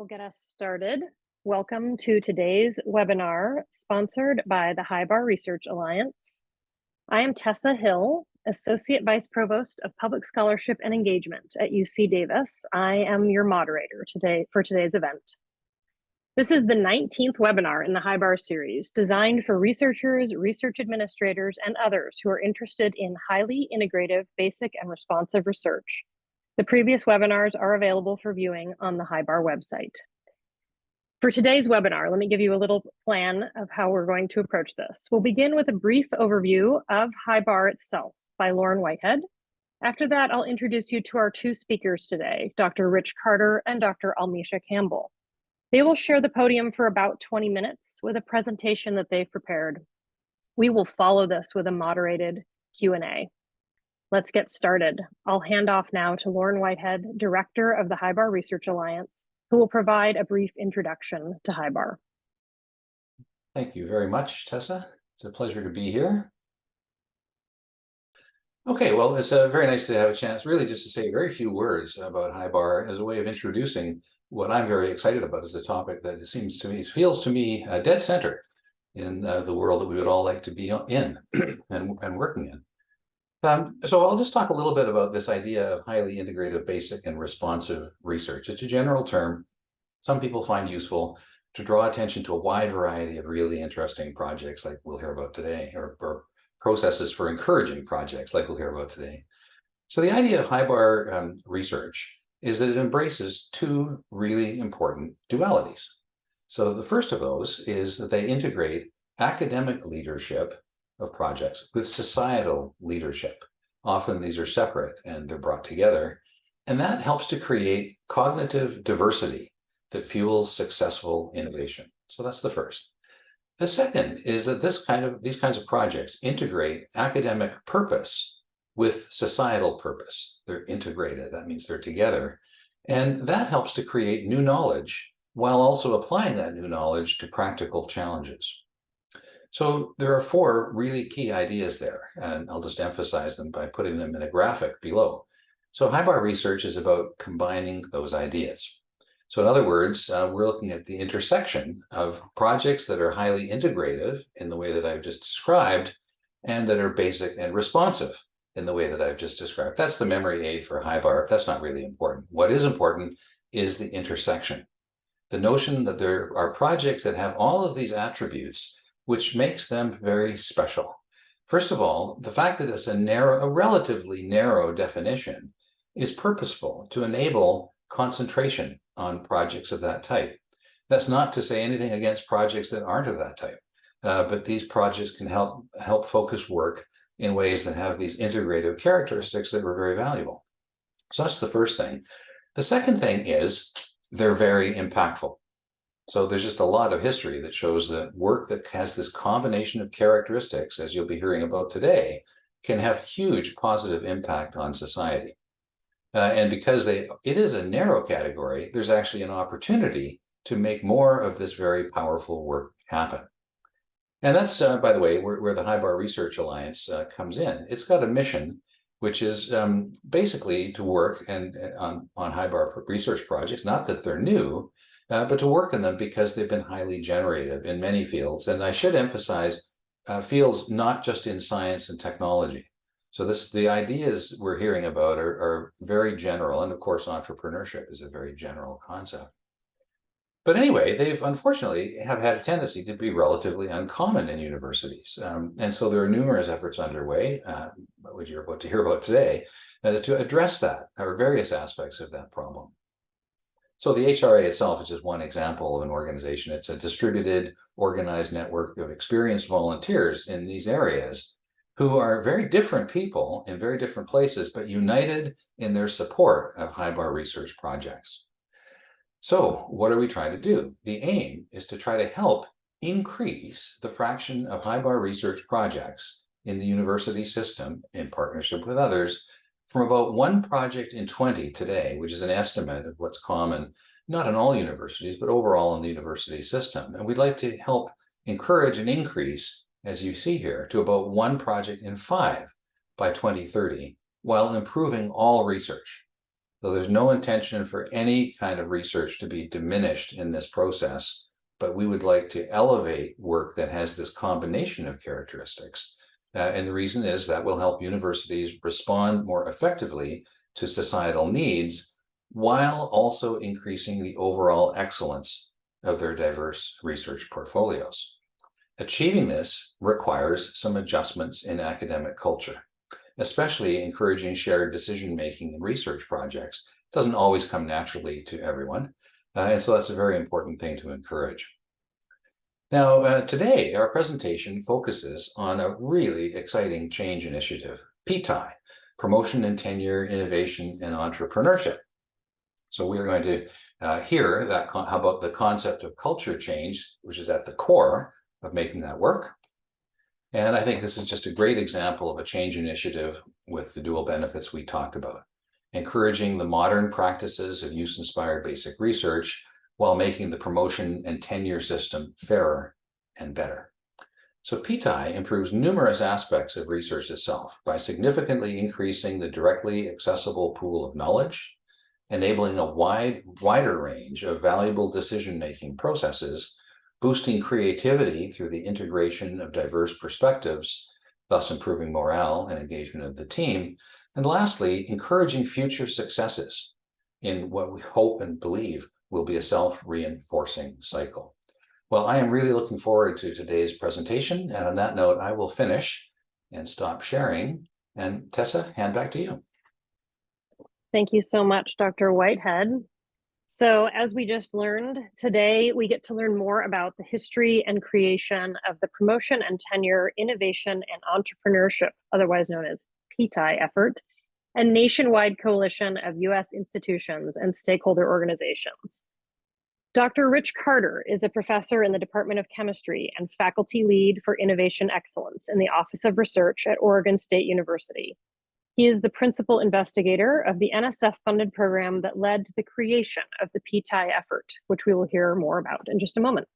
get us started. Welcome to today's webinar sponsored by the High Bar Research Alliance. I am Tessa Hill, Associate Vice Provost of Public Scholarship and Engagement at UC Davis. I am your moderator today for today's event. This is the 19th webinar in the High Bar series, designed for researchers, research administrators, and others who are interested in highly integrative, basic, and responsive research. The previous webinars are available for viewing on the High Bar website. For today's webinar, let me give you a little plan of how we're going to approach this. We'll begin with a brief overview of High Bar itself by Lauren Whitehead. After that, I'll introduce you to our two speakers today, Dr. Rich Carter and Dr. Almisha Campbell. They will share the podium for about 20 minutes with a presentation that they've prepared. We will follow this with a moderated Q&A. Let's get started. I'll hand off now to Lauren Whitehead, Director of the High Bar Research Alliance, who will provide a brief introduction to High Bar. Thank you very much, Tessa. It's a pleasure to be here. Okay, well, it's very nice to have a chance really just to say very few words about High Bar as a way of introducing what I'm very excited about as a topic that feels to me dead center in the world that we would all like to be in and working in. So I'll just talk a little bit about this idea of highly integrative, basic, and responsive research. It's a general term some people find useful to draw attention to a wide variety of really interesting projects like we'll hear about today, or processes for encouraging projects like we'll hear about today. So the idea of High Bar research is that it embraces two really important dualities. So the first of those is that they integrate academic leadership of projects with societal leadership. Often these are separate and they're brought together, and that helps to create cognitive diversity that fuels successful innovation. So that's the first. The second is that these kinds of projects integrate academic purpose with societal purpose. They're integrated, that means they're together. And that helps to create new knowledge while also applying that new knowledge to practical challenges. So there are four really key ideas there, and I'll just emphasize them by putting them in a graphic below. So High Bar research is about combining those ideas. So in other words, we're looking at the intersection of projects that are highly integrative in the way that I've just described, and that are basic and responsive in the way that I've just described. That's the memory aid for High Bar. That's not really important. What is important is the intersection. The notion that there are projects that have all of these attributes which makes them very special. First of all, the fact that it's a relatively narrow definition is purposeful to enable concentration on projects of that type. That's not to say anything against projects that aren't of that type, but these projects can help focus work in ways that have these integrative characteristics that are very valuable. So that's the first thing. The second thing is they're very impactful. So there's just a lot of history that shows that work that has this combination of characteristics, as you'll be hearing about today, can have huge positive impact on society. And because it is a narrow category, there's actually an opportunity to make more of this very powerful work happen. And that's, by the way, where the High Bar Research Alliance comes in. It's got a mission, which is basically to work on High Bar research projects, not that they're new, but to work in them because they've been highly generative in many fields. And I should emphasize fields not just in science and technology. So the ideas we're hearing about are very general. And of course, entrepreneurship is a very general concept. But anyway, they've unfortunately have had a tendency to be relatively uncommon in universities. And so there are numerous efforts underway, which you're about to hear about today, to address that, or various aspects of that problem. So the HRA itself is just one example of an organization. It's a distributed, organized network of experienced volunteers in these areas who are very different people in very different places, but united in their support of High Bar research projects. So what are we trying to do? The aim is to try to help increase the fraction of High Bar research projects in the university system in partnership with others from about 1 project in 20 today, which is an estimate of what's common, not in all universities, but overall in the university system. And we'd like to help encourage an increase, as you see here, to about 1 project in 5 by 2030, while improving all research. So there's no intention for any kind of research to be diminished in this process, but we would like to elevate work that has this combination of characteristics. And the reason is that will help universities respond more effectively to societal needs while also increasing the overall excellence of their diverse research portfolios. Achieving this requires some adjustments in academic culture, especially encouraging shared decision-making in research projects. It doesn't always come naturally to everyone, and so that's a very important thing to encourage. Now, today, our presentation focuses on a really exciting change initiative, PTI, Promotion and Tenure, Innovation, and Entrepreneurship. So we're going to hear how about the concept of culture change, which is at the core of making that work. And I think this is just a great example of a change initiative with the dual benefits we talked about, encouraging the modern practices of use-inspired basic research while making the promotion and tenure system fairer and better. So PTI improves numerous aspects of research itself by significantly increasing the directly accessible pool of knowledge, enabling a wider range of valuable decision-making processes, boosting creativity through the integration of diverse perspectives, thus improving morale and engagement of the team, and lastly, encouraging future successes in what we hope and believe will be a self-reinforcing cycle. Well, I am really looking forward to today's presentation, and on that note, I will finish and stop sharing. And Tessa, hand back to you. Thank you so much, Dr. Whitehead. So as we just learned, today we get to learn more about the history and creation of the Promotion and Tenure, Innovation, and Entrepreneurship, otherwise known as PTI effort, a nationwide coalition of U.S. institutions and stakeholder organizations. Dr. Rich Carter is a professor in the Department of Chemistry and faculty lead for innovation excellence in the Office of Research at Oregon State University. He is the principal investigator of the NSF-funded program that led to the creation of the PTI effort, which we will hear more about in just a moment.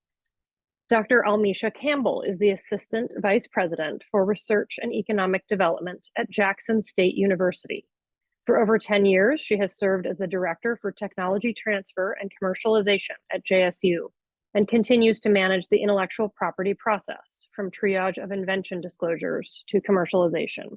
Dr. Almisha Campbell is the Assistant Vice President for Research and Economic Development at Jackson State University. For over 10 years, she has served as the Director for Technology Transfer and Commercialization at JSU and continues to manage the intellectual property process from triage of invention disclosures to commercialization.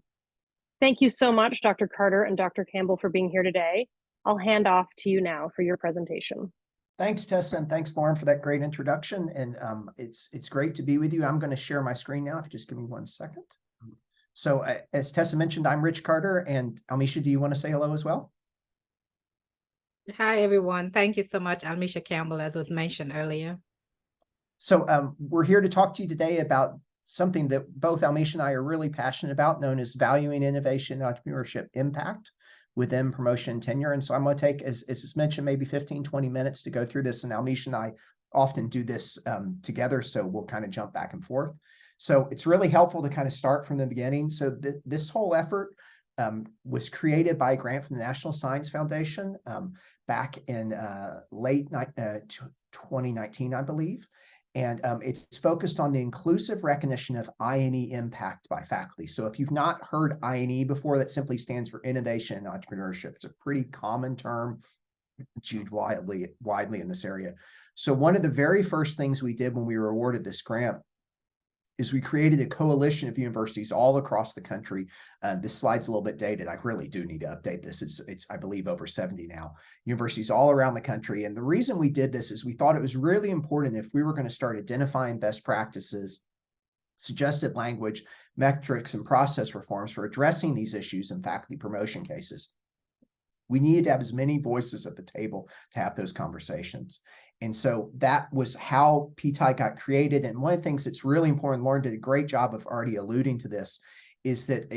Thank you so much, Dr. Carter and Dr. Campbell, for being here today. I'll hand off to you now for your presentation. Thanks, Tessa, and thanks, Lauren, for that great introduction. And it's great to be with you. I'm going to share my screen now. If you just give me 1 second. So as Tessa mentioned, I'm Rich Carter, and Almisha, do you want to say hello as well? Hi, everyone. Thank you so much, Almisha Campbell, as was mentioned earlier. So we're here to talk to you today about something that both Almisha and I are really passionate about, known as valuing innovation and entrepreneurship impact within promotion and tenure. And so I'm going to take, as is mentioned, maybe 15, 20 minutes to go through this. And Almisha and I often do this together, so we'll kind of jump back and forth. So it's really helpful to kind of start from the beginning. So this whole effort was created by a grant from the National Science Foundation back in late 2019, I believe. And it's focused on the inclusive recognition of I&E impact by faculty. So if you've not heard I&E before, that simply stands for innovation and entrepreneurship. It's a pretty common term. It's used widely in this area. So one of the very first things we did when we were awarded this grant is we created a coalition of universities all across the country. This slide's a little bit dated. I really do need to update this. It's I believe, over 70 now. Universities all around the country. And the reason we did this is we thought it was really important if we were going to start identifying best practices, suggested language, metrics, and process reforms for addressing these issues in faculty promotion cases. We needed to have as many voices at the table to have those conversations. And so that was how PTI got created. And one of the things that's really important, Lauren did a great job of already alluding to this, is that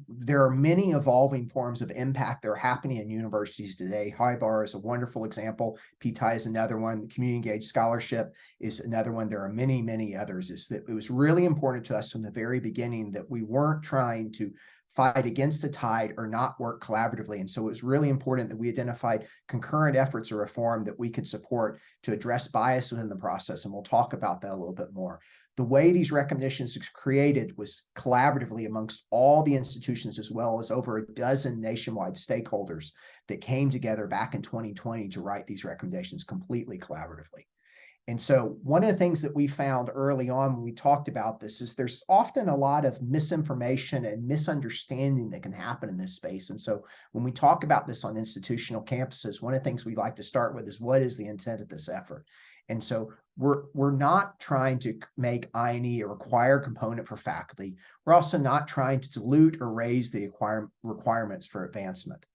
there are many evolving forms of impact that are happening in universities today. HighBar is a wonderful example. PTI is another one. The Community Engaged Scholarship is another one. There are many, many others. Is that it was really important to us from the very beginning that we weren't trying to fight against the tide or not work collaboratively. And so it was really important that we identified concurrent efforts of reform that we could support to address bias within the process. And we'll talk about that a little bit more. The way these recognitions was created was collaboratively amongst all the institutions, as well as over a dozen nationwide stakeholders that came together back in 2020 to write these recommendations completely collaboratively. And so one of the things that we found early on when we talked about this is there's often a lot of misinformation and misunderstanding that can happen in this space. And so when we talk about this on institutional campuses, one of the things we like to start with is what is the intent of this effort? And so we're not trying to make I&E a required component for faculty. We're also not trying to dilute or raise the requirements for advancement.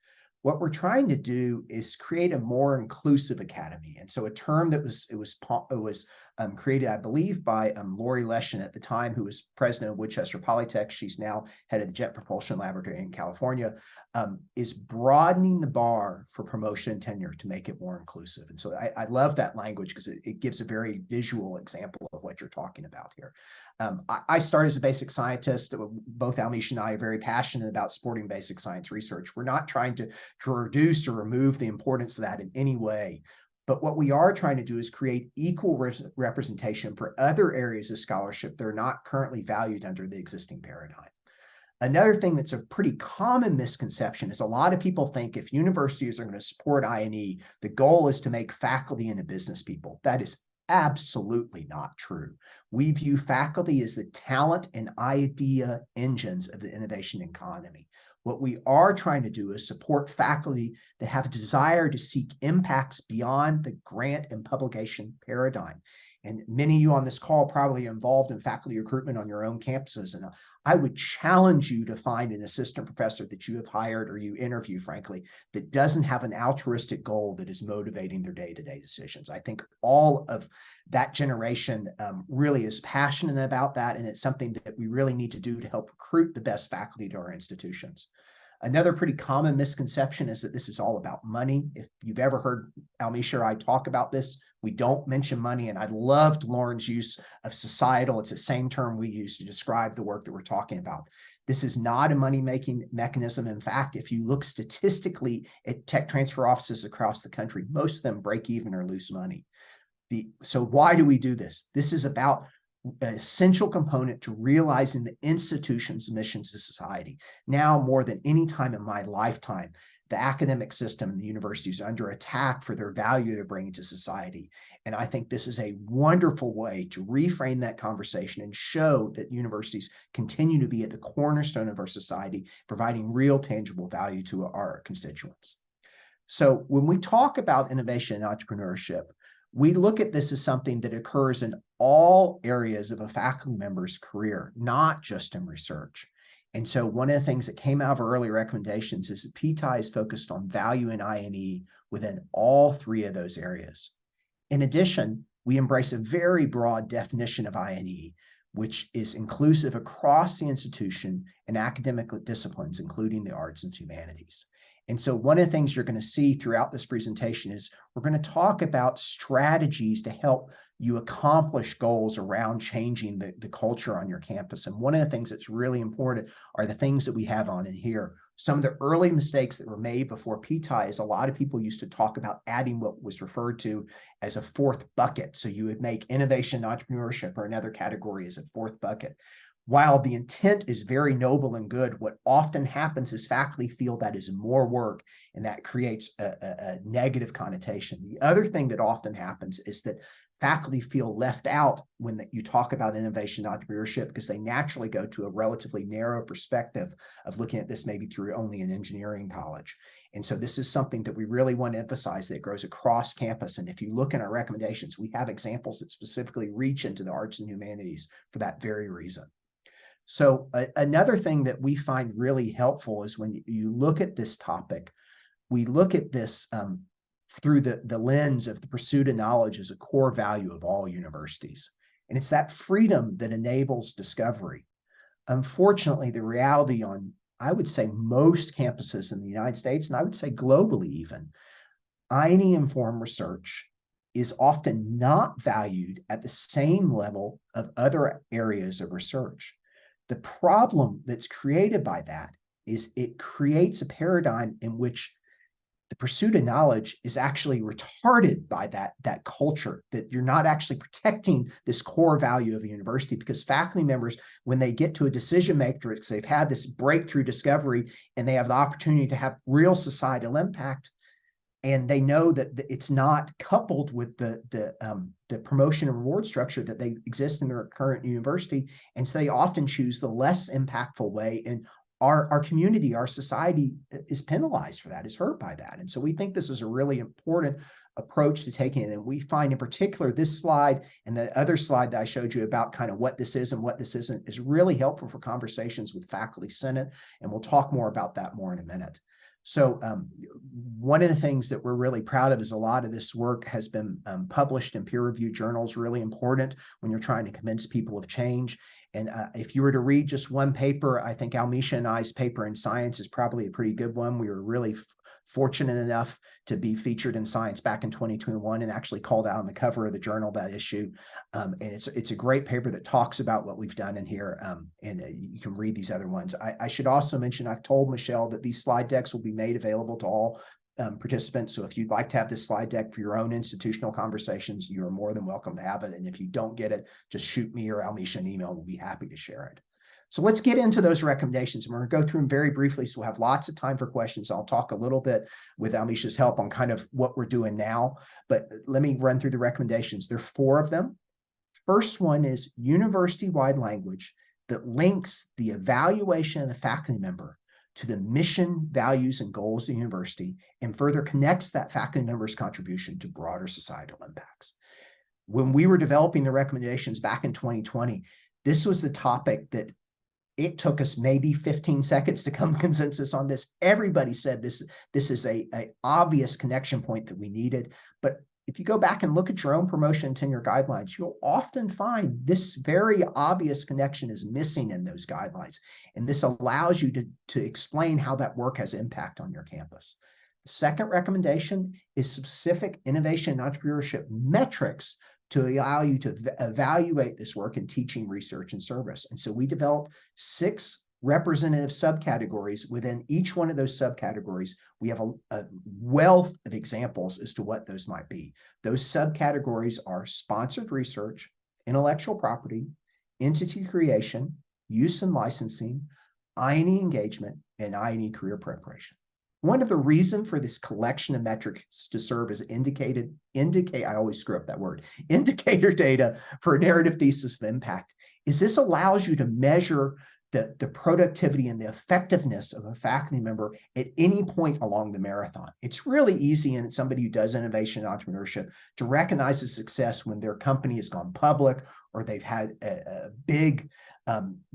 What we're trying to do is create a more inclusive academy. And so a term that was created, I believe, by Lori Leshin at the time, who was president of Woodchester Polytech. She's now head of the Jet Propulsion Laboratory in California, is broadening the bar for promotion and tenure to make it more inclusive. And so I love that language because it gives a very visual example of what you're talking about here. I started as a basic scientist. Both Almisha and I are very passionate about supporting basic science research. We're not trying to reduce or remove the importance of that in any way. But what we are trying to do is create equal representation for other areas of scholarship that are not currently valued under the existing paradigm. Another thing that's a pretty common misconception is a lot of people think if universities are going to support I&E, the goal is to make faculty into business people. That is absolutely not true. We view faculty as the talent and idea engines of the innovation economy. What we are trying to do is support faculty that have a desire to seek impacts beyond the grant and publication paradigm. And many of you on this call probably are involved in faculty recruitment on your own campuses. And I would challenge you to find an assistant professor that you have hired or you interview, frankly, that doesn't have an altruistic goal that is motivating their day-to-day decisions. I think all of that generation really is passionate about that. And it's something that we really need to do to help recruit the best faculty to our institutions. Another pretty common misconception is that this is all about money. If you've ever heard Almisha or I talk about this, we don't mention money. And I loved Lauren's use of societal. It's the same term we use to describe the work that we're talking about. This is not a money-making mechanism. In fact, if you look statistically at tech transfer offices across the country, most of them break even or lose money. So why do we do this? This is about an essential component to realizing the institution's mission to society. Now, more than any time in my lifetime, the academic system and the universities are under attack for their value they're bringing to society. And I think this is a wonderful way to reframe that conversation and show that universities continue to be at the cornerstone of our society, providing real tangible value to our constituents. So when we talk about innovation and entrepreneurship, we look at this as something that occurs in all areas of a faculty member's career, not just in research. And so one of the things that came out of our early recommendations is that PTI is focused on value in I&E within all three of those areas. In addition, we embrace a very broad definition of I&E, which is inclusive across the institution and academic disciplines, including the arts and humanities. And so one of the things you're going to see throughout this presentation is we're going to talk about strategies to help you accomplish goals around changing the culture on your campus. And one of the things that's really important are the things that we have on in here. Some of the early mistakes that were made before PTI is a lot of people used to talk about adding what was referred to as a fourth bucket. So you would make innovation, entrepreneurship, or another category as a fourth bucket. While the intent is very noble and good, what often happens is faculty feel that is more work, and that creates a negative connotation. The other thing that often happens is that faculty feel left out when you talk about innovation and entrepreneurship because they naturally go to a relatively narrow perspective of looking at this maybe through only an engineering college. And so this is something that we really want to emphasize that grows across campus. And if you look in our recommendations, we have examples that specifically reach into the arts and humanities for that very reason. So another thing that we find really helpful is when you look at this topic, we look at this through the lens of the pursuit of knowledge as a core value of all universities. And it's that freedom that enables discovery. Unfortunately, the reality on, I would say, most campuses in the United States, and I would say globally even, I&E-informed research is often not valued at the same level of other areas of research. The problem that's created by that is it creates a paradigm in which the pursuit of knowledge is actually retarded by that culture, that you're not actually protecting this core value of a university, because faculty members, when they get to a decision matrix, they've had this breakthrough discovery and they have the opportunity to have real societal impact. And they know that it's not coupled with the promotion and reward structure that they exist in their current university. And so they often choose the less impactful way. And our community, our society is penalized for that, is hurt by that. And so we think this is a really important approach to taking it. And we find in particular this slide and the other slide that I showed you about kind of what this is and what this isn't is really helpful for conversations with faculty senate. And we'll talk more about that more in a minute. So one of the things that we're really proud of is a lot of this work has been published in peer-reviewed journals, really important when you're trying to convince people of change. And if you were to read just one paper, I think Almisha and I's paper in Science is probably a pretty good one. We were really fortunate enough to be featured in Science back in 2021 and actually called out on the cover of the journal that issue. And it's a great paper that talks about what we've done in here. And you can read these other ones. I should also mention, I've told Michelle that these slide decks will be made available to all participants. So if you'd like to have this slide deck for your own institutional conversations, you are more than welcome to have it. And if you don't get it, just shoot me or Almisha an email. We'll be happy to share it. So let's get into those recommendations. And we're going to go through them very briefly, so we'll have lots of time for questions. I'll talk a little bit with Almisha's help on kind of what we're doing now, but let me run through the recommendations. There are 4 of them. First one is university-wide language that links the evaluation of the faculty member to the mission, values, and goals of the university, and further connects that faculty member's contribution to broader societal impacts. When we were developing the recommendations back in 2020, this was the topic that it took us maybe 15 seconds to come to consensus on this. Everybody said this is a obvious connection point that we needed. But if you go back and look at your own promotion and tenure guidelines, you'll often find this very obvious connection is missing in those guidelines. And this allows you to explain how that work has impact on your campus. The second recommendation is specific innovation and entrepreneurship metrics to allow you to evaluate this work in teaching, research, and service. And so we developed 6 representative subcategories. Within each one of those subcategories, we have a wealth of examples as to what those might be. Those subcategories are sponsored research, intellectual property, entity creation, use and licensing, I&E engagement, and I&E career preparation. One of the reasons for this collection of metrics to serve as I always screw up that word, indicator data for a narrative thesis of impact is this allows you to measure the productivity and the effectiveness of a faculty member at any point along the marathon. It's really easy in somebody who does innovation and entrepreneurship to recognize the success when their company has gone public or they've had a big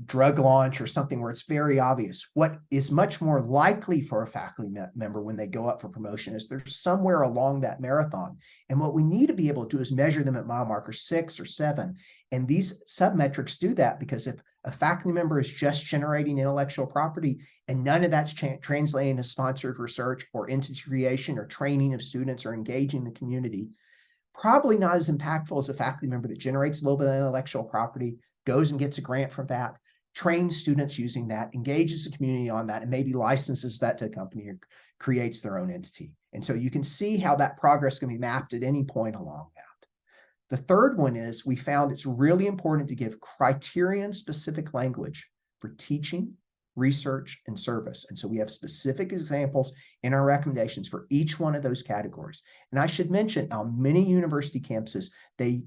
drug launch or something where it's very obvious. What is much more likely for a faculty member when they go up for promotion is they're somewhere along that marathon. And what we need to be able to do is measure them at mile marker 6 or 7. And these submetrics do that because if a faculty member is just generating intellectual property and none of that's translating to sponsored research or entity creation or training of students or engaging the community, probably not as impactful as a faculty member that generates a little bit of intellectual property, goes and gets a grant from that, trains students using that, engages the community on that, and maybe licenses that to a company or creates their own entity. And so you can see how that progress can be mapped at any point along that. The third one is we found it's really important to give criterion-specific language for teaching, research, and service. And so we have specific examples in our recommendations for each one of those categories. And I should mention on many university campuses, they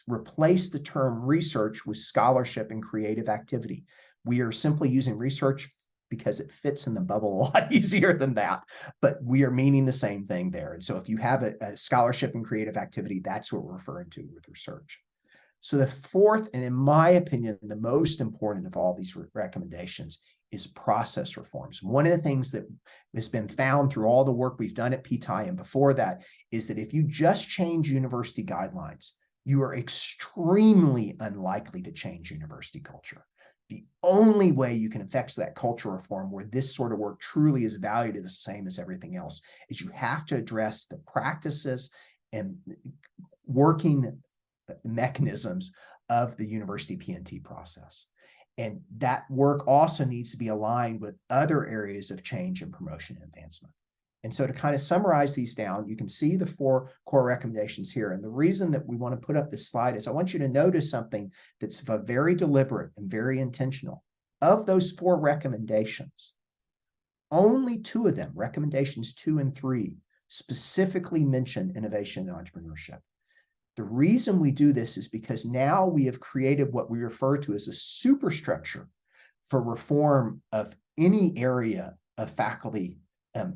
replace the term research with scholarship and creative activity. We are simply using research because it fits in the bubble a lot easier than that, but we are meaning the same thing there. And so if you have a scholarship and creative activity, that's what we're referring to with research. So the fourth, and in my opinion, the most important of all these recommendations is process reforms. One of the things that has been found through all the work we've done at PTI and before that is that if you just change university guidelines, you are extremely unlikely to change university culture. The only way you can affect that culture reform where this sort of work truly is valued the same as everything else is you have to address the practices and working mechanisms of the university PNT process. And that work also needs to be aligned with other areas of change and promotion and advancement. And so to kind of summarize these down, you can see the 4 core recommendations here. And the reason that we want to put up this slide is I want you to notice something that's very deliberate and very intentional. Of those 4 recommendations, only 2 of them, recommendations 2 and 3, specifically mention innovation and entrepreneurship. The reason we do this is because now we have created what we refer to as a superstructure for reform of any area of faculty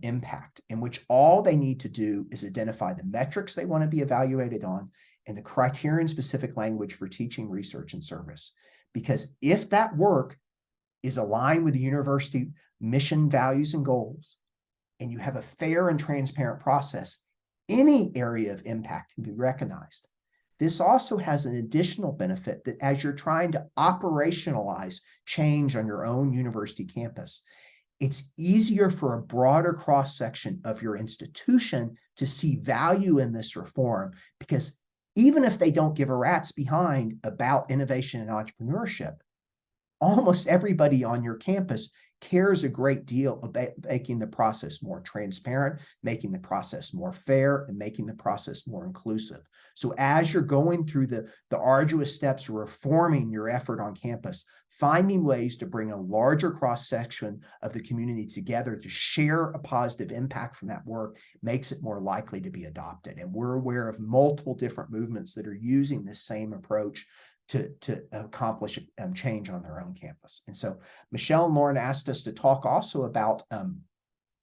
impact, in which all they need to do is identify the metrics they want to be evaluated on and the criterion-specific language for teaching, research, and service. Because if that work is aligned with the university mission, values, and goals, and you have a fair and transparent process, any area of impact can be recognized. This also has an additional benefit that as you're trying to operationalize change on your own university campus, it's easier for a broader cross-section of your institution to see value in this reform, because even if they don't give a rat's behind about innovation and entrepreneurship, almost everybody on your campus cares a great deal about making the process more transparent, making the process more fair, and making the process more inclusive. So as you're going through the arduous steps of reforming your effort on campus, finding ways to bring a larger cross-section of the community together to share a positive impact from that work makes it more likely to be adopted. And we're aware of multiple different movements that are using this same approach to accomplish change on their own campus. And so Michelle and Lauren asked us to talk also about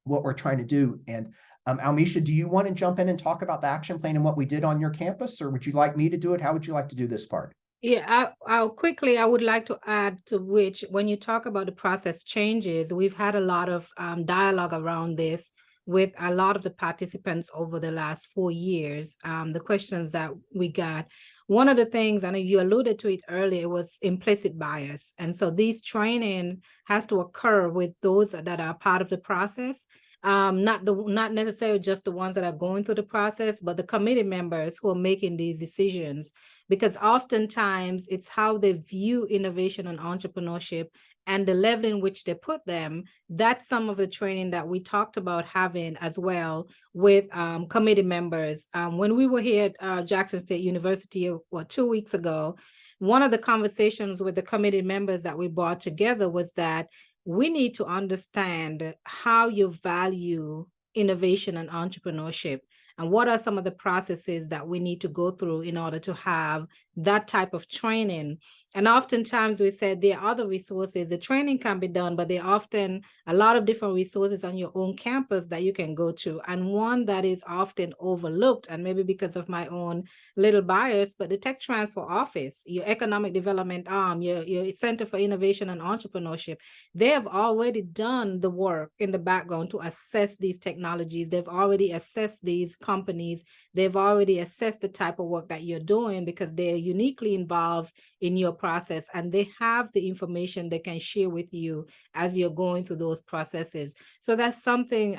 what we're trying to do. And Almisha, do you want to jump in and talk about the action plan and what we did on your campus, or would you like me to do it? How would you like to do this part? Yeah, I would like to add to which, when you talk about the process changes, we've had a lot of dialogue around this with a lot of the participants over the last 4 years. The questions that we got, one of the things, and you alluded to it earlier, was implicit bias. And so these training has to occur with those that are part of the process. Not necessarily just the ones that are going through the process, but the committee members who are making these decisions, because oftentimes it's how they view innovation and entrepreneurship and the level in which they put them. That's some of the training that we talked about having as well with committee members. When we were here at Jackson State University 2 weeks ago, one of the conversations with the committee members that we brought together was that we need to understand how you value innovation and entrepreneurship, and what are some of the processes that we need to go through in order to have that type of training. And oftentimes we said there are other resources. The training can be done, but there are often a lot of different resources on your own campus that you can go to. And one that is often overlooked, and maybe because of my own little bias, but the Tech Transfer Office, your economic development arm, your Center for Innovation and Entrepreneurship, they have already done the work in the background to assess these technologies. They've already assessed these companies. They've already assessed the type of work that you're doing, because they're uniquely involved in your process, and they have the information they can share with you as you're going through those processes. So that's something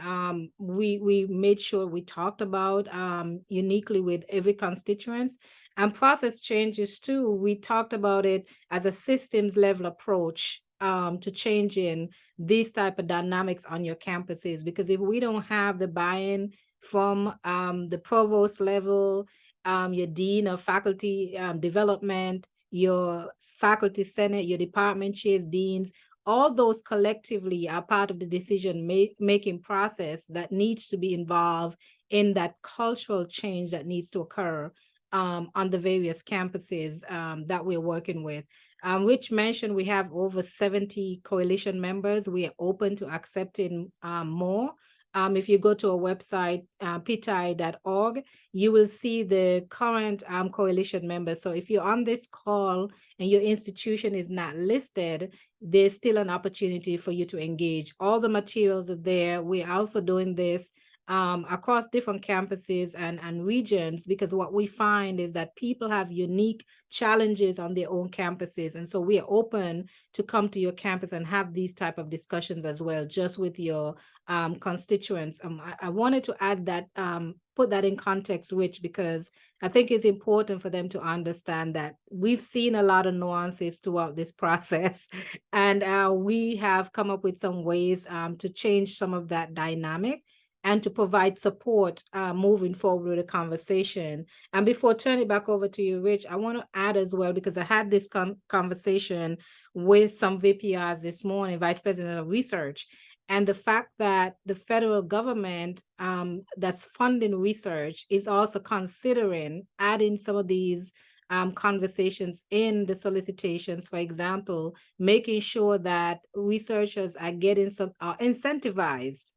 we made sure we talked about uniquely with every constituent. And process changes too, we talked about it as a systems level approach to changing these type of dynamics on your campuses, because if we don't have the buy-in from the provost level, your dean of faculty development, your faculty senate, your department chairs, deans, all those collectively are part of the decision making process that needs to be involved in that cultural change that needs to occur on the various campuses that we're working with. Which mentioned we have over 70 coalition members. We are open to accepting more. If you go to our website, pti.org, you will see the current coalition members. So if you're on this call and your institution is not listed, there's still an opportunity for you to engage. All the materials are there. We're also doing this across different campuses and regions, because what we find is that people have unique challenges on their own campuses. And so we are open to come to your campus and have these type of discussions as well, just with your constituents. I wanted to add that, put that in context, Rich, because I think it's important for them to understand that we've seen a lot of nuances throughout this process, and we have come up with some ways to change some of that dynamic. and to provide support moving forward with the conversation. And before turning it back over to you, Rich, I want to add as well, because I had this conversation with some VPRs this morning, Vice President of Research, and the fact that the federal government that's funding research is also considering adding some of these conversations in the solicitations. For example, making sure that researchers are getting some incentivized,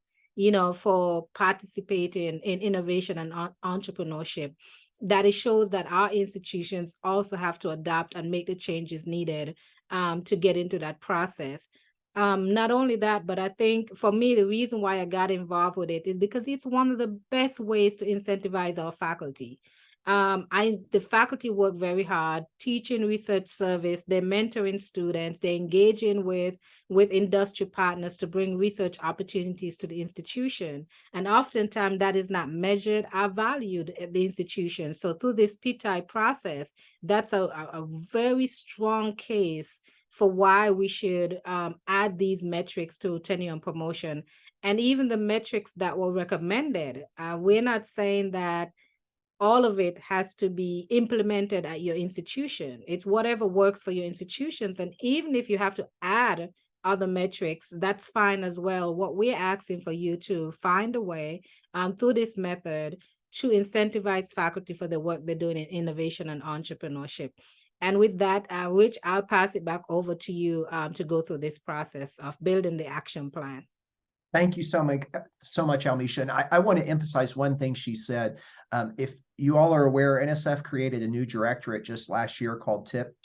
for participating in innovation and entrepreneurship. That it shows that our institutions also have to adapt and make the changes needed to get into that process. Not only that, but I think for me, the reason why I got involved with it is because it's one of the best ways to incentivize our faculty. The faculty work very hard, teaching research service, they're mentoring students, they're engaging with industry partners to bring research opportunities to the institution. And oftentimes that is not measured or valued at the institution. So through this PTI process, that's a very strong case for why we should add these metrics to tenure and promotion. And even the metrics that were recommended, we're not saying that all of it has to be implemented at your institution. It's whatever works for your institutions. And even if you have to add other metrics, that's fine as well. What we're asking for you to find a way through this method to incentivize faculty for the work they're doing in innovation and entrepreneurship. And with that, Rich, I'll pass it back over to you to go through this process of building the action plan. Thank you so much, Almisha. And I want to emphasize one thing she said. If you all are aware, NSF created a new directorate just last year called TIP,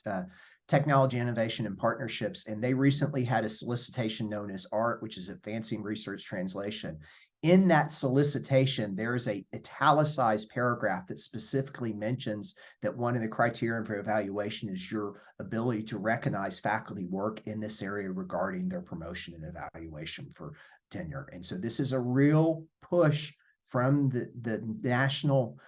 Technology, Innovation, and Partnerships. And they recently had a solicitation known as ART, which is Advancing Research Translation. In that solicitation, there is a italicized paragraph that specifically mentions that one of the criteria for evaluation is your ability to recognize faculty work in this area regarding their promotion and evaluation for tenure. And so this is a real push from the national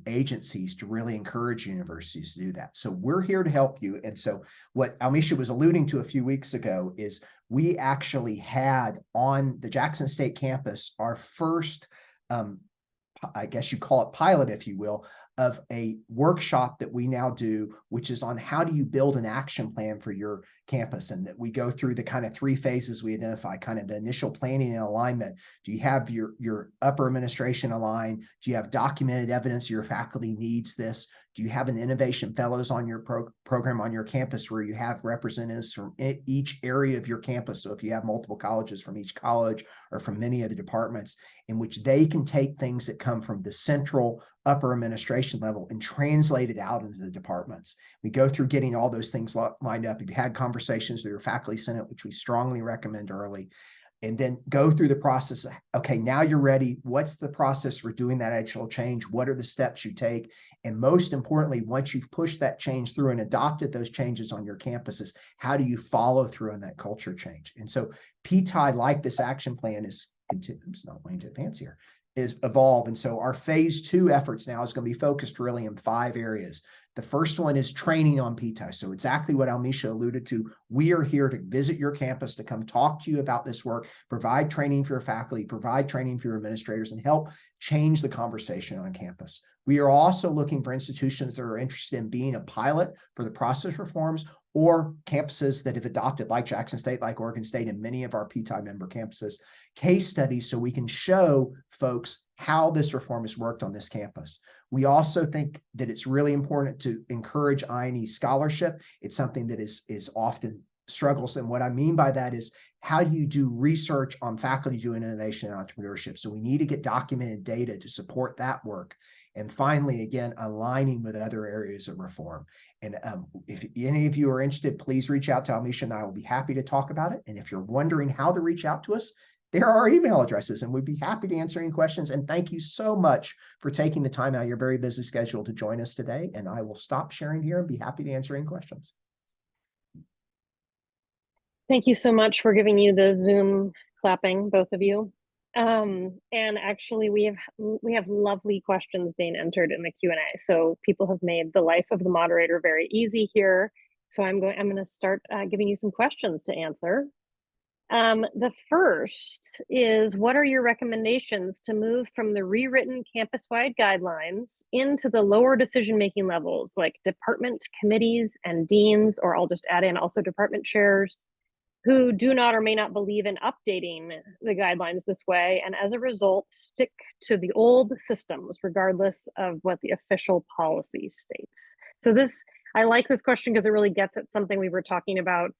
agencies to really encourage universities to do that. So we're here to help you. And so what Almisha was alluding to a few weeks ago is we actually had on the Jackson State campus our first, I guess you call it pilot, if you will, of a workshop that we now do, which is on how do you build an action plan for your campus, and that we go through the kind of 3 phases we identify, kind of the initial planning and alignment. Do you have your upper administration aligned? Do you have documented evidence your faculty needs this? Do you have an innovation fellows on your program on your campus where you have representatives from each area of your campus? So if you have multiple colleges, from each college or from many of the departments, in which they can take things that come from the central upper administration level and translate it out into the departments. We go through getting all those things lined up. If you had conversations with your faculty senate, which we strongly recommend early, and then go through the process. Okay, now you're ready. What's the process for doing that actual change? What are the steps you take? And most importantly, once you've pushed that change through and adopted those changes on your campuses, how do you follow through on that culture change? And so PTI, like this action plan, is, I'm not wanting to advance here, is evolve. And so our phase 2 efforts now is going to be focused really in 5 areas. The first one is training on PTI. So exactly what Almisha alluded to, we are here to visit your campus, to come talk to you about this work, provide training for your faculty, provide training for your administrators, and help change the conversation on campus. We are also looking for institutions that are interested in being a pilot for the process reforms, or campuses that have adopted, like Jackson State, like Oregon State, and many of our PTI member campuses, case studies so we can show folks how this reform has worked on this campus. We also think that it's really important to encourage I&E scholarship. It's something that is often struggles. And what I mean by that is, how do you do research on faculty doing innovation and entrepreneurship? So we need to get documented data to support that work. And finally, again, aligning with other areas of reform. And if any of you are interested, please reach out to Almisha and I will be happy to talk about it. And if you're wondering how to reach out to us, there are our email addresses, and we'd be happy to answer any questions. And thank you so much for taking the time out of your very busy schedule to join us today. And I will stop sharing here and be happy to answer any questions. Thank you so much for giving you the Zoom clapping, both of you. And actually, we have lovely questions being entered in the Q&A. So people have made the life of the moderator very easy here. So I'm going to start giving you some questions to answer. The first is, what are your recommendations to move from the rewritten campus-wide guidelines into the lower decision-making levels, like department committees and deans, or I'll just add in also department chairs, who do not or may not believe in updating the guidelines this way, and as a result, stick to the old systems, regardless of what the official policy states. So I like this question because it really gets at something we were talking about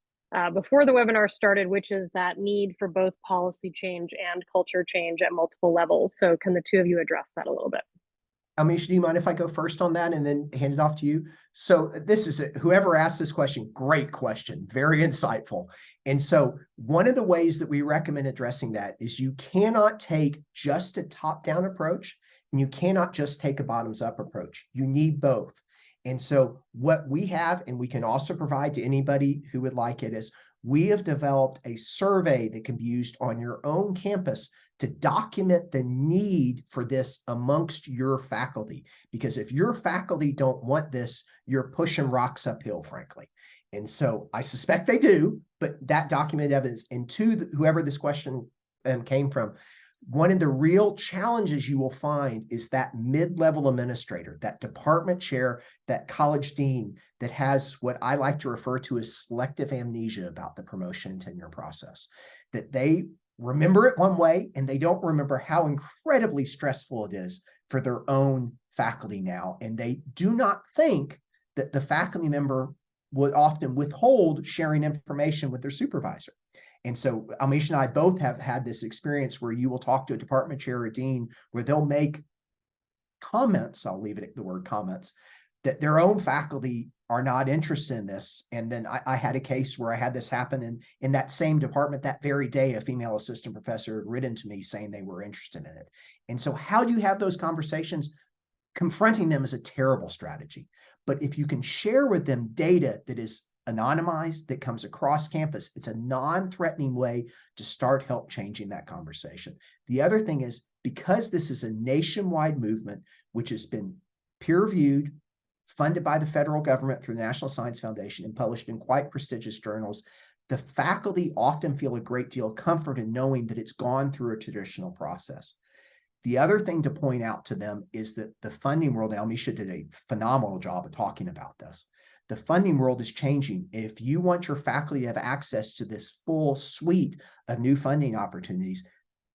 before the webinar started, which is that need for both policy change and culture change at multiple levels. So can the two of you address that a little bit? Amisha, do you mind if I go first on that and then hand it off to you? So this is whoever asked this question, great question, very insightful. And so one of the ways that we recommend addressing that is you cannot take just a top-down approach and you cannot just take a bottoms-up approach. You need both. And so what we have, and we can also provide to anybody who would like it, is we have developed a survey that can be used on your own campus to document the need for this amongst your faculty. Because if your faculty don't want this, you're pushing rocks uphill, frankly. And so I suspect they do, but that documented evidence, and to whoever this question came from, one of the real challenges you will find is that mid-level administrator, that department chair, that college dean that has what I like to refer to as selective amnesia about the promotion and tenure process, that they remember it one way and they don't remember how incredibly stressful it is for their own faculty now. And they do not think that the faculty member would often withhold sharing information with their supervisor. And so Amish and I both have had this experience where you will talk to a department chair or dean where they'll make comments, I'll leave it at the word comments, that their own faculty are not interested in this. And then I had a case where I had this happen in that same department that very day. A female assistant professor had written to me saying they were interested in it. And so how do you have those conversations? Confronting them is a terrible strategy. But if you can share with them data that is anonymized, that comes across campus, it's a non-threatening way to start help changing that conversation. The other thing is, because this is a nationwide movement, which has been peer-reviewed, funded by the federal government through the National Science Foundation and published in quite prestigious journals, the faculty often feel a great deal of comfort in knowing that it's gone through a traditional process. The other thing to point out to them is that the funding world, now Misha did a phenomenal job of talking about this. The funding world is changing. And if you want your faculty to have access to this full suite of new funding opportunities,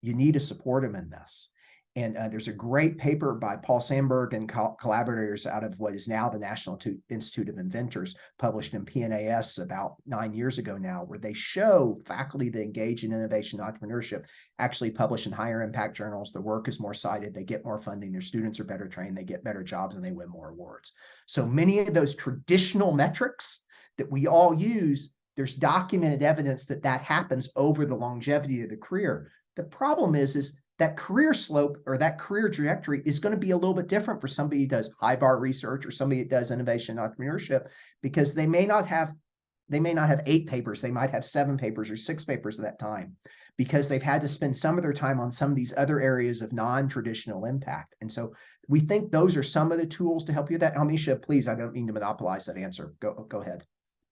you need to support them in this. And there's a great paper by Paul Sandberg and collaborators out of what is now the National Institute of Inventors, published in PNAS about 9 years ago now, where they show faculty that engage in innovation and entrepreneurship actually publish in higher impact journals. Their work is more cited, they get more funding, their students are better trained, they get better jobs, and they win more awards. So many of those traditional metrics that we all use, there's documented evidence that that happens over the longevity of the career. The problem is that career slope or that career trajectory is going to be a little bit different for somebody who does high bar research or somebody that does innovation and entrepreneurship, because they may not have 8 papers, they might have 7 papers or 6 papers at that time, because they've had to spend some of their time on some of these other areas of non-traditional impact. And so we think those are some of the tools to help you with that. Amisha, please, I don't mean to monopolize that answer. Go ahead.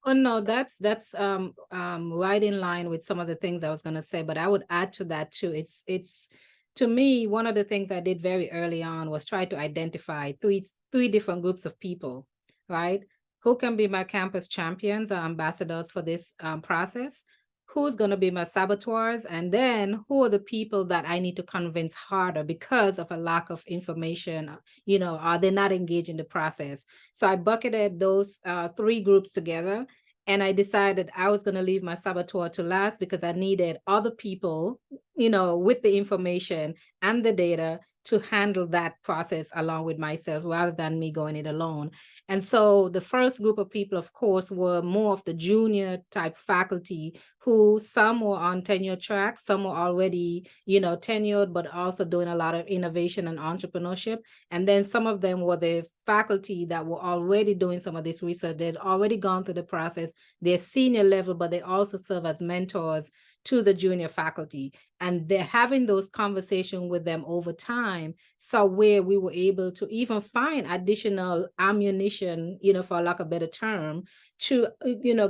Oh no, that's right in line with some of the things I was going to say, but I would add to that too. It's to me, one of the things I did very early on was try to identify three different groups of people, right? Who can be my campus champions or ambassadors for this process? Who's going to be my saboteurs? And then who are the people that I need to convince harder because of a lack of information, are they not engaged in the process? So I bucketed those 3 groups together, and I decided I was going to leave my saboteur to last because I needed other people, with the information and the data to handle that process along with myself rather than me going it alone. And so the first group of people, of course, were more of the junior type faculty who some were on tenure tracks, some were already, tenured, but also doing a lot of innovation and entrepreneurship. And then some of them were the faculty that were already doing some of this research. They'd already gone through the process. They're senior level, but they also serve as mentors to the junior faculty. And they're having those conversations with them over time. So where we were able to even find additional ammunition, for lack of a better term, to,